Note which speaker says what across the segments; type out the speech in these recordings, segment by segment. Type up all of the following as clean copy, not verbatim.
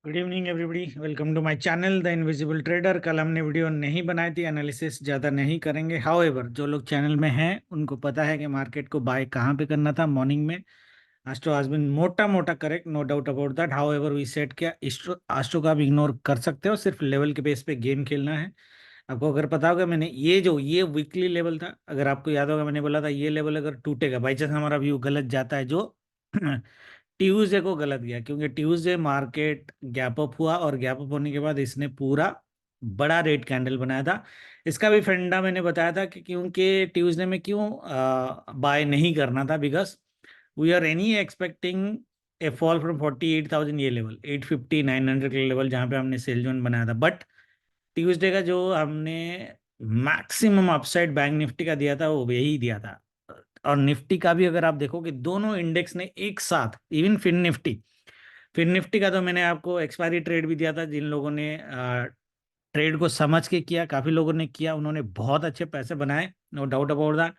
Speaker 1: Good evening everybody, welcome to my channel the invisible trader. कल हमने video नहीं बनाई थी, एनालिसिस ज़्यादा नहीं करेंगे। हाउएवर जो लोग चैनल में हैं उनको पता है कि मार्केट को बाय कहाँ पे करना था मॉर्निंग में। आस्ट्रो हैज बीन मोटा मोटा correct, no doubt about that. However we set किया आस्ट्रो का आप इग्नोर कर सकते हो, सिर्फ लेवल के बेस पे गेम खेलना है। आपको अगर पता होगा, मैंने ये वीकली लेवल था, अगर आपको याद होगा मैंने बोला था ये लेवल अगर टूटेगा, बाई चांस हमारा व्यू गलत जाता है, जो ट्यूसडे को गलत गया, क्योंकि ट्यूसडे मार्केट गैप अप हुआ और गैप अप होने के बाद इसने पूरा बड़ा रेड कैंडल बनाया था। इसका भी फंडा मैंने बताया था कि क्योंकि ट्यूसडे में क्यों बाय नहीं करना था, because we are any expecting a fall from 48,000, ये लेवल 850 900 के लेवल जहां पे हमने सेल जोन बनाया था। बट ट्यूसडे का जो हमने मैक्सिमम अपसाइड बैंक निफ्टी का दिया था वो यही दिया था। और निफ्टी का भी अगर आप देखोगे, दोनों इंडेक्स ने एक साथ, इवन फिन निफ्टी का तो मैंने आपको एक्सपायरी ट्रेड भी दिया था। जिन लोगों ने ट्रेड को समझ के किया, काफी लोगों ने किया, उन्होंने बहुत अच्छे पैसे बनाए, no doubt about that.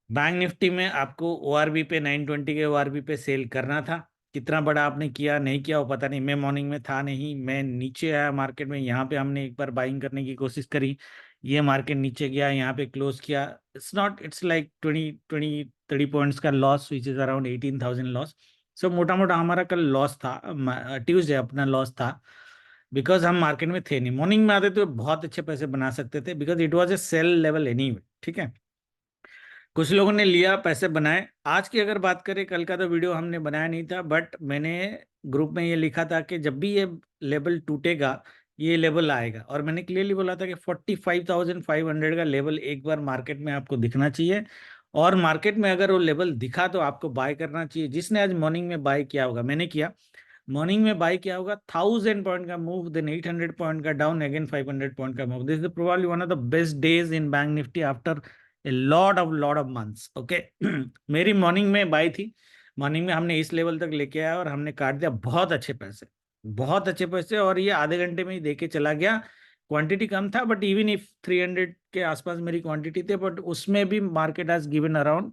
Speaker 1: Bank Nifty में आपको ओआरबी पे 920 के ओआरबी पे सेल करना था। कितना बड़ा आपने किया नहीं किया वो पता नहीं, मैं मॉर्निंग में था नहीं, मैं नीचे आया मार्केट में, यहाँ पे हमने एक बार बाइंग करने की कोशिश करी, ये मार्केट नीचे गया, यहाँ पे क्लोज किया। इट्स लाइक 20-30 पॉइंट्स का loss, which is around 18,000 loss. So मोटा मोटा हमारा कल लॉस था, ट्यूसडे अपना लॉस था, बिकॉज हम मार्केट में थे नहीं। मॉर्निंग में आते तो बहुत अच्छे पैसे बना सकते थे, because it was a sell level anyway, ठीक है। कुछ लोगों ने लिया, पैसे बनाए। आज की अगर बात करें, कल का तो वीडियो हमने बनाया नहीं था, बट मैंने ग्रुप में ये लिखा था कि जब भी ये लेवल टूटेगा ये लेवल आएगा, और मैंने क्लियरली बोला था कि 45,500 का लेवल एक बार मार्केट में आपको दिखना चाहिए, और मार्केट में अगर वो लेवल दिखा तो आपको बाय करना चाहिए। जिसने आज मॉर्निंग में बाय किया होगा, मैंने किया, मॉर्निंग में बाय किया होगा, 1,000 पॉइंट का मूव, देन 800 पॉइंट का डाउन, अगेन 500 पॉइंट का move. This is probably one of the best days in bank Nifty after a lot of months. Okay मेरी मॉर्निंग में बाय थी, मॉर्निंग में हमने इस लेवल तक लेके आया और हमने काट दिया बहुत अच्छे पैसे, बहुत अच्छे पैसे। और ये आधे घंटे में ही देके चला गया। क्वांटिटी कम था, बट इवन इफ 300 के आसपास मेरी क्वांटिटी थी, बट उसमें भी market has given around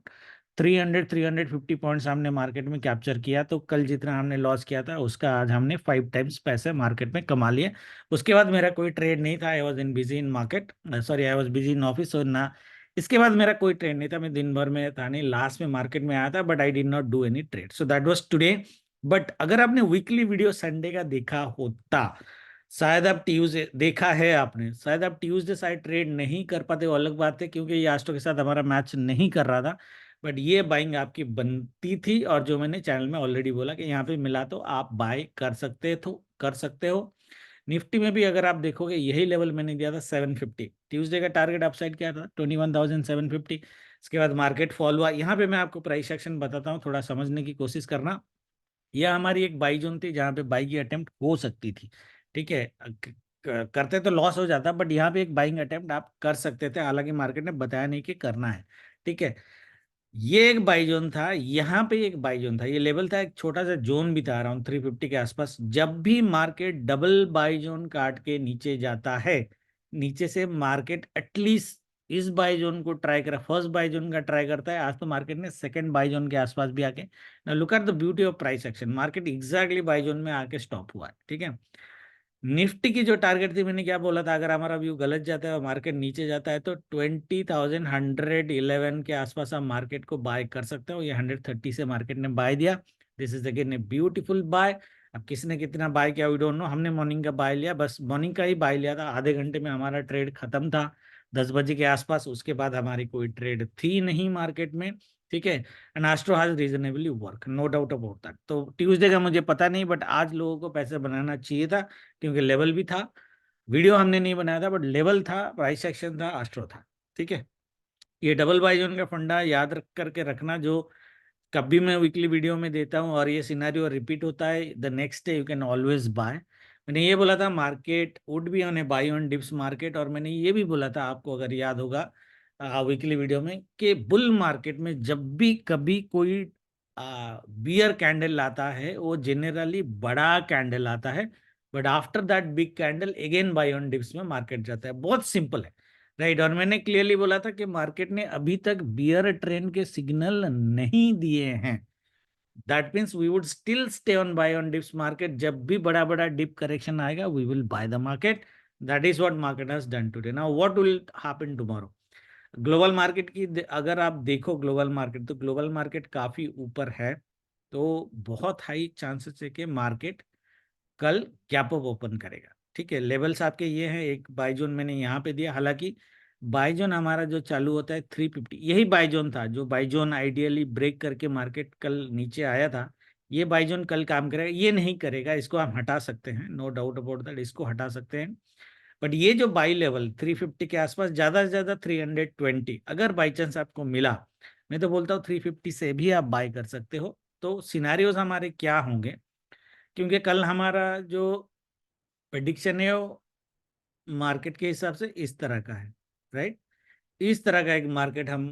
Speaker 1: 300-350 points हमने मार्केट में कैप्चर किया। तो कल जितना हमने लॉस किया था उसका आज हमने 5 टाइम्स पैसे मार्केट में कमा लिए। उसके बाद मेरा कोई ट्रेड नहीं था, I was in busy in market, sorry I was busy in office. और ना, इसके बाद मेरा कोई ट्रेड नहीं था, मैं दिन भर में था नहीं, लास्ट में मार्केट में आया था, but I did not do any trade, so that was today. But अगर आपने वीकली वीडियो संडे का देखा होता, शायद आप ट्यूसडे देखा है आपने, शायद आप ट्यूसडे शायद ट्रेड नहीं कर पाते, वो अलग बात है, क्योंकि ये आस्टो के साथ हमारा मैच नहीं कर रहा था। बट ये बाइंग आपकी बनती थी, और जो मैंने चैनल में ऑलरेडी बोला कि यहाँ पे मिला तो आप बाय कर सकते हो। निफ्टी में भी अगर आप देखोगे, यही लेवल मैंने दिया था 750। ट्यूसडे का टारगेट अपसाइड क्या था, 21,750। इसके बाद मार्केट फॉल हुआ। यहाँ पे मैं आपको प्राइस एक्शन बताता हूँ, थोड़ा समझने की कोशिश करना। यह हमारी एक बाई जोन थी जहाँ पे बाई की अटेम्प्ट हो सकती थी, ठीक है। करते तो लॉस हो जाता, बट यहाँ पे एक बाइंग अटेम्प्ट आप कर सकते थे, हालांकि मार्केट ने बताया नहीं कि करना है, ठीक है। ये एक बाई जोन था, यहाँ पे एक बाई जोन था, ये लेवल था, एक छोटा सा जोन भी था अराउंड 350 के आसपास। जब भी मार्केट डबल बाई जोन काट के नीचे जाता है, नीचे से मार्केट एटलीस्ट इस बाई जोन को ट्राई करा, फर्स्ट बाई जोन का ट्राई करता है। आज तो मार्केट ने सेकंड बाई जोन के आसपास भी आके, look at the beauty of price action, market exactly by zone में आके स्टॉप हुआ है, ठीक है। निफ्टी की जो टारगेट थी, मैंने क्या बोला था, अगर हमारा व्यू गलत जाता है और मार्केट नीचे जाता है तो 20,111 के आसपास आप मार्केट को बाय कर सकते हो। ये 130 से मार्केट ने बाय दिया, this is again a beautiful buy. अब किसने कितना बाय किया वी डोंट नो, हमने मॉर्निंग का बाय लिया, बस मॉर्निंग का ही बाय लिया था, आधे घंटे में हमारा ट्रेड खत्म था 10 बजे के आसपास। उसके बाद हमारी कोई ट्रेड थी नहीं मार्केट में, ठीक है। And astro has reasonably work, no doubt about that. तो ट्यूसडे का मुझे पता नहीं, बट आज लोगों को पैसे बनाना चाहिए था, क्योंकि लेवल भी था। वीडियो हमने नहीं बनाया था, बट लेवल था, प्राइस एक्शन था, एस्ट्रो था, ठीक है। ये डबल बाय जोन का फंडा याद रख करके रखना, जो कभी मैं वीकली वीडियो में देता हूँ, और ये सिनारियो रिपीट होता है, the next day you can always buy. मैंने ये बोला था market would be on a buy on dips market, और मैंने ये भी बोला था आपको अगर याद होगा वीकली वीडियो में, कि बुल मार्केट में जब भी कभी कोई बियर कैंडल आता है वो जनरली बड़ा कैंडल आता है, but after that big candle again buy on dips में मार्केट जाता है, बहुत सिंपल है, राइट। और मैंने क्लियरली बोला था कि मार्केट ने अभी तक बियर ट्रेंड के सिग्नल नहीं दिए हैं, that means we would still stay on buy on dips market. जब भी बड़ा बड़ा डिप करेक्शन आएगा we will buy the market. That is what market has done today. Now what will happen tomorrow. Global market की अगर आप देखो global market, तो ग्लोबल मार्केट काफी ऊपर है. तो बहुत हाई चांसेस है कि मार्केट कल गैप अप ओपन करेगा. ठीक है, लेवल्स आपके ये हैं. एक बाई जोन मैंने यहाँ पे दिया, हालांकि बाई जोन हमारा जो चालू होता है 350, यही बाई जोन था जो बाई जोन आइडियली ब्रेक करके मार्केट कल नीचे आया था. ये बाई जोन कल काम करेगा, ये नहीं करेगा, इसको हम हटा सकते हैं, नो डाउट अबाउट दैट, इसको हटा सकते हैं. बट ये जो बाई लेवल 350 के आसपास, ज्यादा से ज्यादा 320 अगर बाई चांस आपको मिला, मैं तो बोलता हूँ 350 से भी आप बाय कर सकते हो. तो सिनारियोज हमारे क्या होंगे, क्योंकि कल हमारा जो प्रेडिक्शन है वो मार्केट के हिसाब से इस तरह का है, राइट. इस तरह का एक मार्केट हम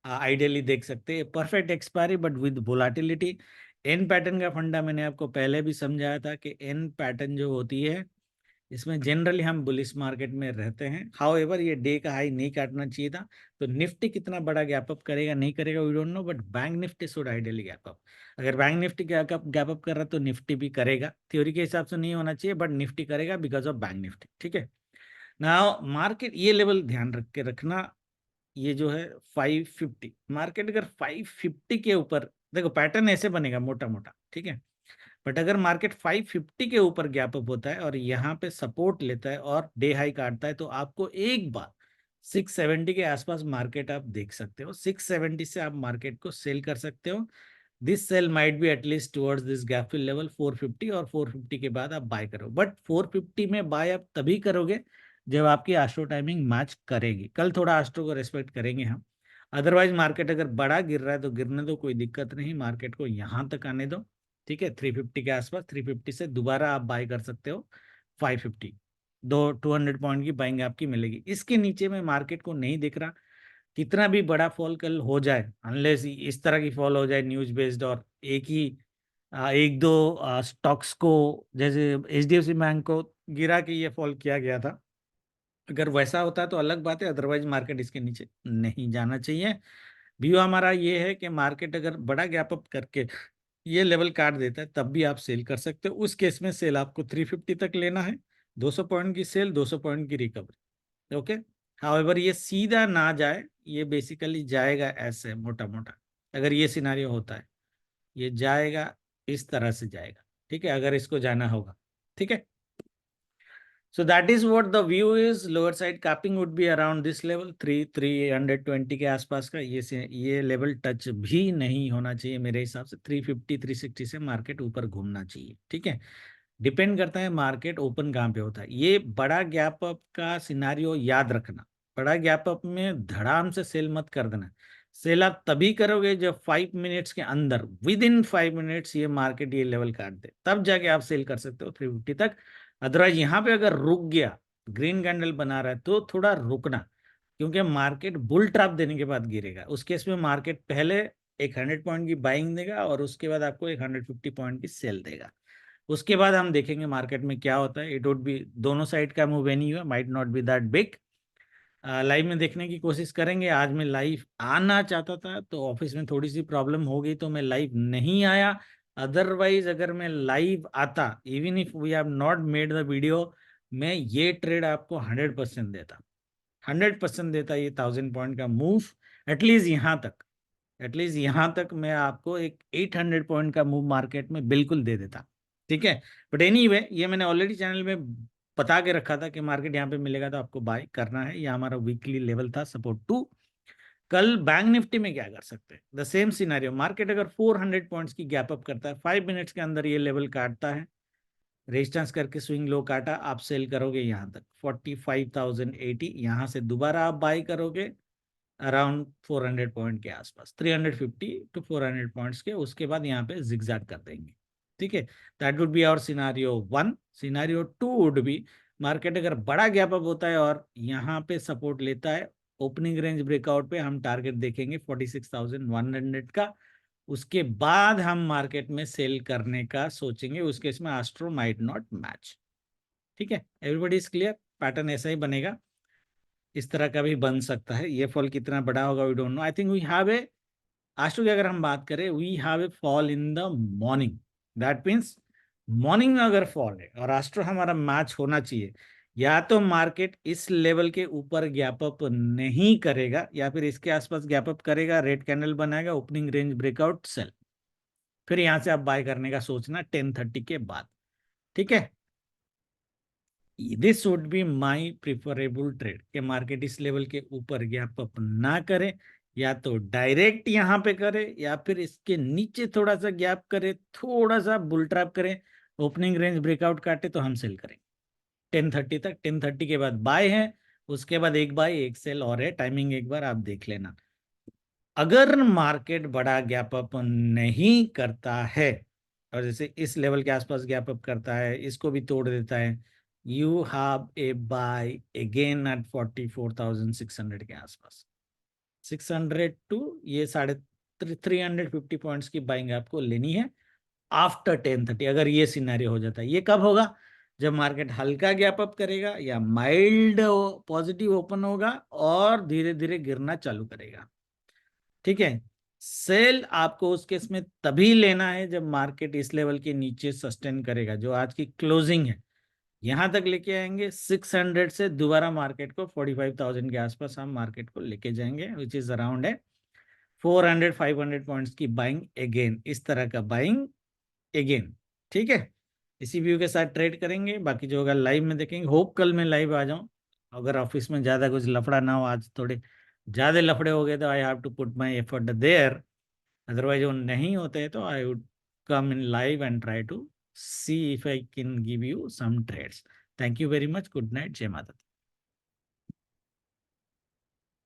Speaker 1: आइडियली देख सकते हैं. Perfect expiry but with volatility. An pattern का फंडा मैंने आपको पहले भी समझाया था कि एन पैटर्न जो होती है इसमें जनरली हम बुलिश मार्केट में रहते हैं. हाउ एवर ये डे का हाई नहीं काटना चाहिए था. तो निफ्टी कितना बड़ा गैप अप करेगा नहीं करेगा we don't know, but bank Nifty should ideally gap up. अगर बैंक निफ्टी गैप अप कर रहा है तो निफ्टी भी करेगा. थ्योरी के हिसाब से नहीं होना चाहिए बट निफ्टी करेगा बिकॉज ऑफ बैंक निफ्टी. ठीक है. नाउ मार्केट ये लेवल ध्यान रख के रखना, ये जो है 550. मार्केट अगर 550 के ऊपर, देखो पैटर्न ऐसे बनेगा मोटा मोटा, ठीक है. बट अगर मार्केट 550 के ऊपर गैप अप होता है और यहाँ पे सपोर्ट लेता है और डे हाई काटता है, तो आपको एक बार 670 के आसपास मार्केट आप देख सकते हो. 670 से आप मार्केट को सेल कर सकते हो. This sell might be at least towards this gap fill level 450, और 450 के बाद आप बाय करो. बट 450 में बाय आप तभी करोगे जब आपकी आस्ट्रो टाइमिंग मैच करेगी. कल थोड़ा आस्ट्रो को रेस्पेक्ट करेंगे हम. अदरवाइज मार्केट अगर बड़ा गिर रहा है तो गिरने दो, कोई दिक्कत नहीं, मार्केट को यहाँ तक आने दो. ठीक है, 350 के आसपास, 350 से दोबारा आप बाय कर सकते हो 550. 200 पॉइंट की बाइंग आपकी मिलेगी. इसके नीचे में मार्केट को नहीं दिख रहा. कितना भी बड़ा फॉल कल हो जाए, अनलेस इस तरह की फॉल हो जाए न्यूज बेस्ड, और एक ही एक दो स्टॉक्स को, जैसे एचडीएफसी बैंक को गिरा के ये फॉल किया गया था, अगर वैसा होता है तो अलग बात है. अदरवाइज मार्केट इसके नीचे नहीं जाना चाहिए. व्यू हमारा ये है कि मार्केट अगर बड़ा गैप अप करके ये लेवल काट देता है तब भी आप सेल कर सकते हो. उस केस में सेल आपको 350 तक लेना है. 200 पॉइंट की सेल, 200 पॉइंट की रिकवरी. ओके. हाउएवर ये सीधा ना जाए, ये बेसिकली जाएगा ऐसे मोटा मोटा. अगर ये सिनारियो होता है ये जाएगा, इस तरह से जाएगा. ठीक है, अगर इसको जाना होगा. ठीक है. So that is what the view is. Lower side capping would be around this level 320 के आसपास का. ये लेवल टच भी नहीं होना चाहिए मेरे हिसाब से. 350 360 से मार्केट ऊपर घूमना चाहिए. ठीक है. डिपेंड करता है मार्केट ओपन कहाँ पे होता है. ये बड़ा गैप अप का सिनारियो याद रखना. बड़ा गैप अप में धड़ाम से सेल मत कर देना. सेल आप तभी करोगे जब 5 मिनट्स के अंदर, विद इन 5 मिनट्स ये मार्केट ये लेवल काट दे, तब जाके आप सेल कर सकते हो 350 तक. अदरवाइज यहाँ पे अगर रुक गया, ग्रीन कैंडल बना रहा है, तो थोड़ा रुकना, क्योंकि मार्केट बुल ट्रैप देने के बाद गिरेगा. उस केस में मार्केट पहले एक 100 पॉइंट की बाइंग देगा और उसके बाद आपको एक 150 पॉइंट की सेल देगा. उसके बाद हम देखेंगे मार्केट में क्या होता है. इट वुड बी दोनों साइड का मूव एनी हुआ, might not be that big. Live में देखने की कोशिश करेंगे. आज मैं लाइव आना चाहता था तो ऑफिस में थोड़ी सी प्रॉब्लम हो गई तो मैं लाइव नहीं आया. अदरवाइज अगर मैं लाइव आता, even if we have not made the video, मैं ये ट्रेड आपको 100% देता. 100% देता ये 1000 पॉइंट का मूव. एटलीस्ट यहाँ तक, एटलीस्ट यहाँ तक मैं आपको एक 800 पॉइंट का मूव मार्केट में बिल्कुल दे देता. ठीक है. बट एनीवे, ये मैंने ऑलरेडी चैनल में बता के रखा था कि मार्केट यहाँ पे मिलेगा तो आपको बाय करना है. ये हमारा वीकली लेवल था सपोर्ट 2. कल बैंक निफ्टी में क्या कर सकते हैं, द सेम सिनेरियो. मार्केट अगर 400 पॉइंट्स की गैप अप करता है, 5 मिनट्स के अंदर ये लेवल काटता है, रेजिस्टेंस करके स्विंग लो काटा, आप सेल करोगे यहाँ तक 45,080. यहाँ से दोबारा आप बाय करोगे अराउंड 400 पॉइंट के आसपास, 350 टू 400 पॉइंट्स के. उसके बाद यहाँ पे जिगजैग कर देंगे. ठीक है. That would be our scenario 1. Scenario 2 would be, market अगर बड़ा गैप अप होता है और यहाँ पे सपोर्ट लेता है, ओपनिंग रेंज ब्रेकआउट पे हम टारगेट देखेंगे 46,100 का. उसके बाद हम मार्केट में सेल करने का सोचेंगे. उस केस में एस्ट्रो माइट नॉट मैच. ठीक है. Everybody is clear. पैटर्न ऐसा ही बनेगा. इस तरह का भी बन सकता है. ये फॉल कितना बड़ा होगा we don't know. I think we have a आज की अगर हम बात करें, we have a fall in the morning, that means morning में अगर फॉल है और आज हमारा मैच होना चाहिए, या तो मार्केट इस लेवल के ऊपर गैप अप नहीं करेगा या फिर इसके आसपास गैप अप करेगा, रेड कैंडल बनाएगा, ओपनिंग रेंज ब्रेकआउट सेल, फिर यहां से आप बाय करने का सोचना 10:30 के बाद। ठीक है, this would be my preferable trade कि मार्केट इस लेवल के ऊपर गैप अप ना करे, या तो डायरेक्ट यहां पे करे या फिर इसके नीचे थोड़ा सा गैप करे, थोड़ा सा बुल ट्रैप करे, ओपनिंग रेंज ब्रेकआउट काटे तो हम सेल करेंगे 10:30 तक। 10:30 के बाद बाय है, उसके बाद एक बाय एक सेल और है, टाइमिंग एक बार आप देख लेना। अगर मार्केट बड़ा गैप अप नहीं करता है और जैसे इस लेवल के आसपास गैप अप करता है, इसको भी तोड़ देता है, you have a buy again at 44,600 के आसपास। 600 टू ये 350 पॉइंट्स की बाइंग आपको लेनी है आफ्टर 10:30। अगर ये सिनेरियो हो जाता है, ये कब होगा? जब मार्केट हल्का गैप अप करेगा या माइल्ड पॉजिटिव ओपन होगा और धीरे धीरे गिरना चालू करेगा। ठीक है, सेल आपको उस केस में तभी लेना है जब मार्केट इस लेवल के नीचे सस्टेन करेगा, जो आज की क्लोजिंग है यहां तक लेके आएंगे 600 से, दोबारा मार्केट को 45,000 के आसपास हम मार्केट को लेके जाएंगे, विच इज अराउंड है 400-500 पॉइंट्स की बाइंग अगेन, इस तरह का बाइंग अगेन। ठीक है, इसी व्यू के साथ ट्रेड करेंगे, बाकी जो होगा लाइव में देखेंगे। होप कल मैं लाइव आ जाऊं, अगर ऑफिस में ज़्यादा कुछ लफड़ा ना हो, आज थोड़े ज़्यादा लफड़े हो गए तो I have to put my effort there, otherwise वो नहीं होते तो I would come in live and try to see if I can give you some trades. Thank you very much, good night, जय माता दी।